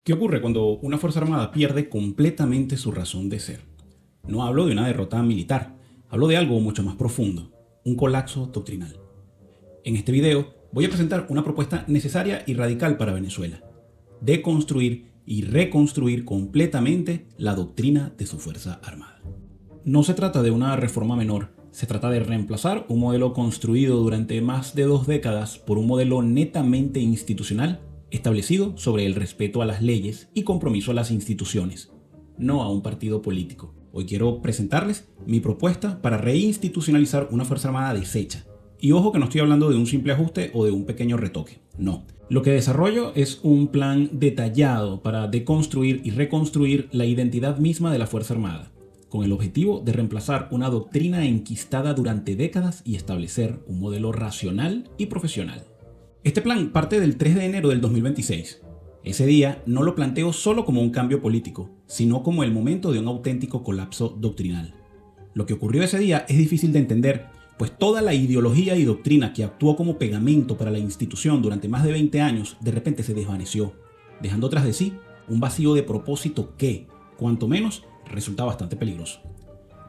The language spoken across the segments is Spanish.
¿Qué ocurre cuando una Fuerza Armada pierde completamente su razón de ser? No hablo de una derrota militar, hablo de algo mucho más profundo, un colapso doctrinal. En este video voy a presentar una propuesta necesaria y radical para Venezuela: deconstruir y reconstruir completamente la doctrina de su Fuerza Armada. No se trata de una reforma menor, se trata de reemplazar un modelo construido durante más de 2 décadas por un modelo netamente institucional establecido sobre el respeto a las leyes y compromiso a las instituciones, no a un partido político. Hoy quiero presentarles mi propuesta para reinstitucionalizar una Fuerza Armada deshecha. Y ojo que no estoy hablando de un simple ajuste o de un pequeño retoque, no. Lo que desarrollo es un plan detallado para deconstruir y reconstruir la identidad misma de la Fuerza Armada, con el objetivo de reemplazar una doctrina enquistada durante décadas y establecer un modelo racional y profesional. Este plan parte del 3 de enero del 2026. Ese día no lo planteo solo como un cambio político, sino como el momento de un auténtico colapso doctrinal. Lo que ocurrió ese día es difícil de entender, pues toda la ideología y doctrina que actuó como pegamento para la institución durante más de 20 años de repente se desvaneció, dejando tras de sí un vacío de propósito que, cuanto menos, resulta bastante peligroso.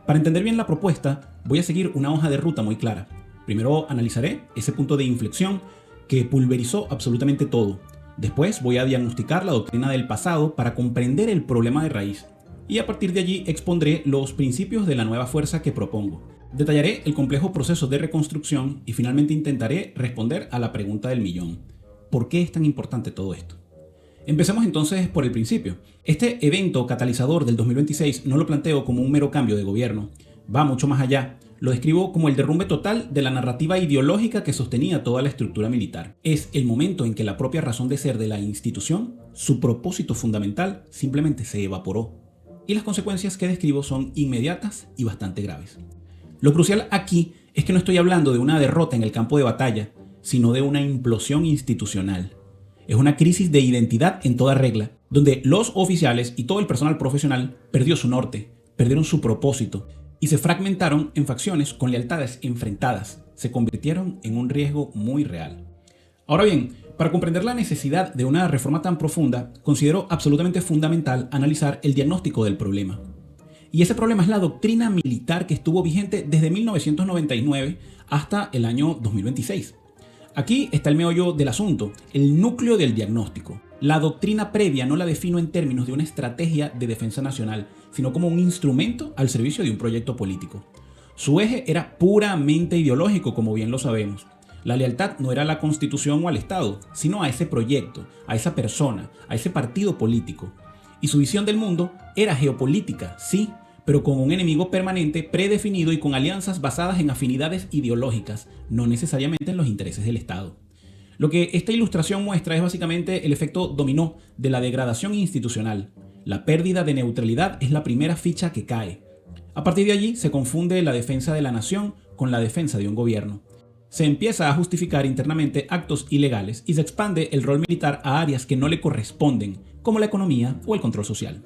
Para entender bien la propuesta, voy a seguir una hoja de ruta muy clara. Primero analizaré ese punto de inflexión que pulverizó absolutamente todo. Después voy a diagnosticar la doctrina del pasado para comprender el problema de raíz. Y a partir de allí expondré los principios de la nueva fuerza que propongo. Detallaré el complejo proceso de reconstrucción y finalmente intentaré responder a la pregunta del millón: ¿por qué es tan importante todo esto? Empecemos entonces por el principio. Este evento catalizador del 2026 no lo planteo como un mero cambio de gobierno, va mucho más allá. Lo describo como el derrumbe total de la narrativa ideológica que sostenía toda la estructura militar. Es el momento en que la propia razón de ser de la institución, su propósito fundamental, simplemente se evaporó. Y las consecuencias que describo son inmediatas y bastante graves. Lo crucial aquí es que no estoy hablando de una derrota en el campo de batalla, sino de una implosión institucional. Es una crisis de identidad en toda regla, donde los oficiales y todo el personal profesional perdió su norte, perdieron su propósito y se fragmentaron en facciones con lealtades enfrentadas. Se convirtieron en un riesgo muy real. Ahora bien, para comprender la necesidad de una reforma tan profunda, considero absolutamente fundamental analizar el diagnóstico del problema. Y ese problema es la doctrina militar que estuvo vigente desde 1999 hasta el año 2026. Aquí está el meollo del asunto, el núcleo del diagnóstico. La doctrina previa no la defino en términos de una estrategia de defensa nacional, sino como un instrumento al servicio de un proyecto político. Su eje era puramente ideológico, como bien lo sabemos. La lealtad no era a la Constitución o al Estado, sino a ese proyecto, a esa persona, a ese partido político. Y su visión del mundo era geopolítica, sí, pero con un enemigo permanente, predefinido y con alianzas basadas en afinidades ideológicas, no necesariamente en los intereses del Estado. Lo que esta ilustración muestra es básicamente el efecto dominó de la degradación institucional. La pérdida de neutralidad es la primera ficha que cae. A partir de allí se confunde la defensa de la nación con la defensa de un gobierno. Se empieza a justificar internamente actos ilegales y se expande el rol militar a áreas que no le corresponden, como la economía o el control social.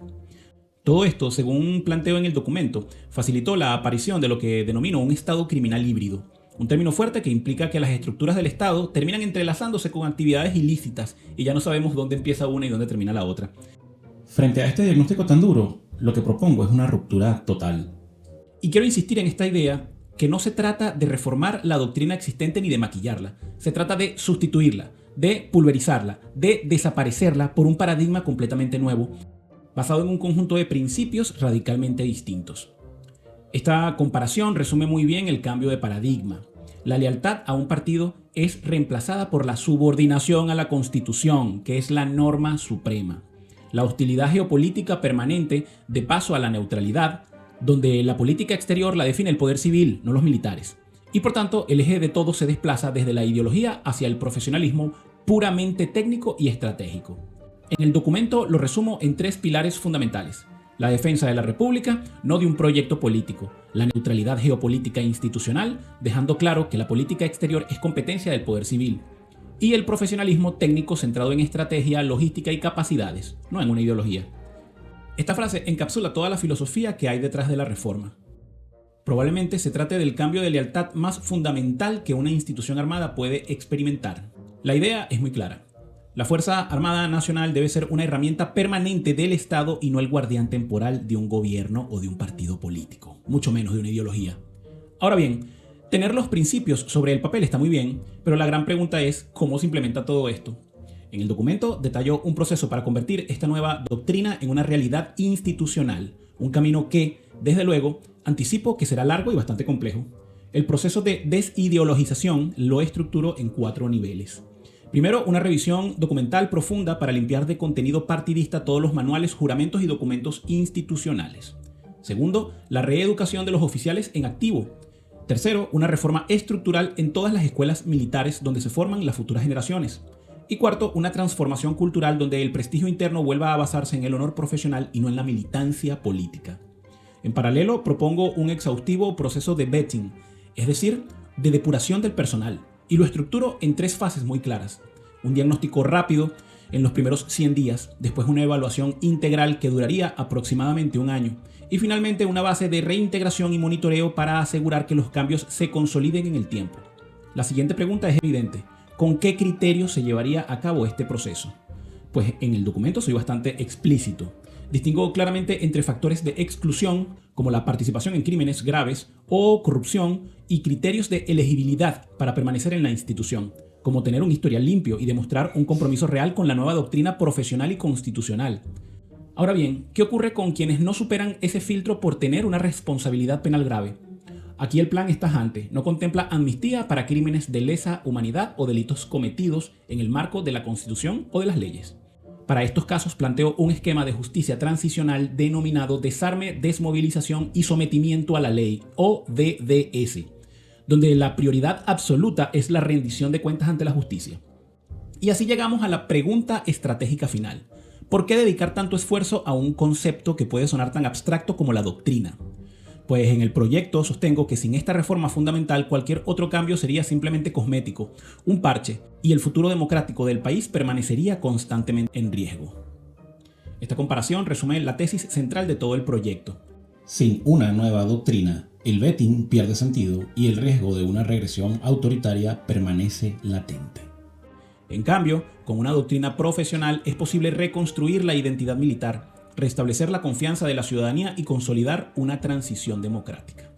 Todo esto, según planteo en el documento, facilitó la aparición de lo que denomino un Estado criminal híbrido, un término fuerte que implica que las estructuras del Estado terminan entrelazándose con actividades ilícitas y ya no sabemos dónde empieza una y dónde termina la otra. Frente a este diagnóstico tan duro, lo que propongo es una ruptura total. Y quiero insistir en esta idea que no se trata de reformar la doctrina existente ni de maquillarla, se trata de sustituirla, de pulverizarla, de desaparecerla por un paradigma completamente nuevo, basado en un conjunto de principios radicalmente distintos. Esta comparación resume muy bien el cambio de paradigma. La lealtad a un partido es reemplazada por la subordinación a la Constitución, que es la norma suprema. La hostilidad geopolítica permanente de paso a la neutralidad, donde la política exterior la define el poder civil, no los militares. Y por tanto, el eje de todo se desplaza desde la ideología hacia el profesionalismo puramente técnico y estratégico. En el documento lo resumo en 3 pilares fundamentales: la defensa de la República, no de un proyecto político; la neutralidad geopolítica e institucional, dejando claro que la política exterior es competencia del poder civil; y el profesionalismo técnico centrado en estrategia, logística y capacidades, no en una ideología. Esta frase encapsula toda la filosofía que hay detrás de la reforma. Probablemente se trate del cambio de lealtad más fundamental que una institución armada puede experimentar. La idea es muy clara. La Fuerza Armada Nacional debe ser una herramienta permanente del Estado y no el guardián temporal de un gobierno o de un partido político, mucho menos de una ideología. Ahora bien, tener los principios sobre el papel está muy bien, pero la gran pregunta es ¿cómo se implementa todo esto? En el documento detalló un proceso para convertir esta nueva doctrina en una realidad institucional, un camino que, desde luego, anticipo que será largo y bastante complejo. El proceso de desideologización lo estructuró en 4 niveles. Primero, una revisión documental profunda para limpiar de contenido partidista todos los manuales, juramentos y documentos institucionales. Segundo, la reeducación de los oficiales en activo. Tercero, una reforma estructural en todas las escuelas militares donde se forman las futuras generaciones. Y cuarto, una transformación cultural donde el prestigio interno vuelva a basarse en el honor profesional y no en la militancia política. En paralelo, propongo un exhaustivo proceso de vetting, es decir, de depuración del personal, y lo estructuro en 3 fases muy claras. Un diagnóstico rápido en los primeros 100 días, después una evaluación integral que duraría aproximadamente un año, y finalmente una base de reintegración y monitoreo para asegurar que los cambios se consoliden en el tiempo. La siguiente pregunta es evidente: ¿con qué criterios se llevaría a cabo este proceso? Pues en el documento soy bastante explícito. Distingo claramente entre factores de exclusión, como la participación en crímenes graves o corrupción, y criterios de elegibilidad para permanecer en la institución, como tener un historial limpio y demostrar un compromiso real con la nueva doctrina profesional y constitucional. Ahora bien, ¿qué ocurre con quienes no superan ese filtro por tener una responsabilidad penal grave? Aquí el plan es tajante, no contempla amnistía para crímenes de lesa humanidad o delitos cometidos en el marco de la Constitución o de las leyes. Para estos casos planteo un esquema de justicia transicional denominado desarme, desmovilización y sometimiento a la ley, o DDS, donde la prioridad absoluta es la rendición de cuentas ante la justicia. Y así llegamos a la pregunta estratégica final. ¿Por qué dedicar tanto esfuerzo a un concepto que puede sonar tan abstracto como la doctrina? Pues en el proyecto sostengo que sin esta reforma fundamental cualquier otro cambio sería simplemente cosmético, un parche, y el futuro democrático del país permanecería constantemente en riesgo. Esta comparación resume la tesis central de todo el proyecto. Sin una nueva doctrina, el vetting pierde sentido y el riesgo de una regresión autoritaria permanece latente. En cambio, con una doctrina profesional es posible reconstruir la identidad militar, restablecer la confianza de la ciudadanía y consolidar una transición democrática.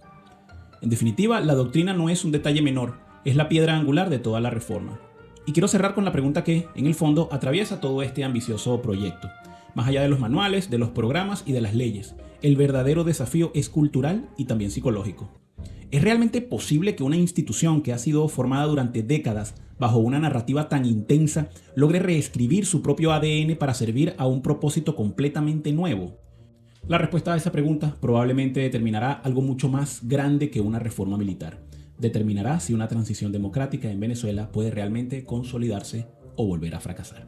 En definitiva, la doctrina no es un detalle menor, es la piedra angular de toda la reforma. Y quiero cerrar con la pregunta que, en el fondo, atraviesa todo este ambicioso proyecto. Más allá de los manuales, de los programas y de las leyes, el verdadero desafío es cultural y también psicológico. ¿Es realmente posible que una institución que ha sido formada durante décadas bajo una narrativa tan intensa logre reescribir su propio ADN para servir a un propósito completamente nuevo? La respuesta a esa pregunta probablemente determinará algo mucho más grande que una reforma militar. Determinará si una transición democrática en Venezuela puede realmente consolidarse o volver a fracasar.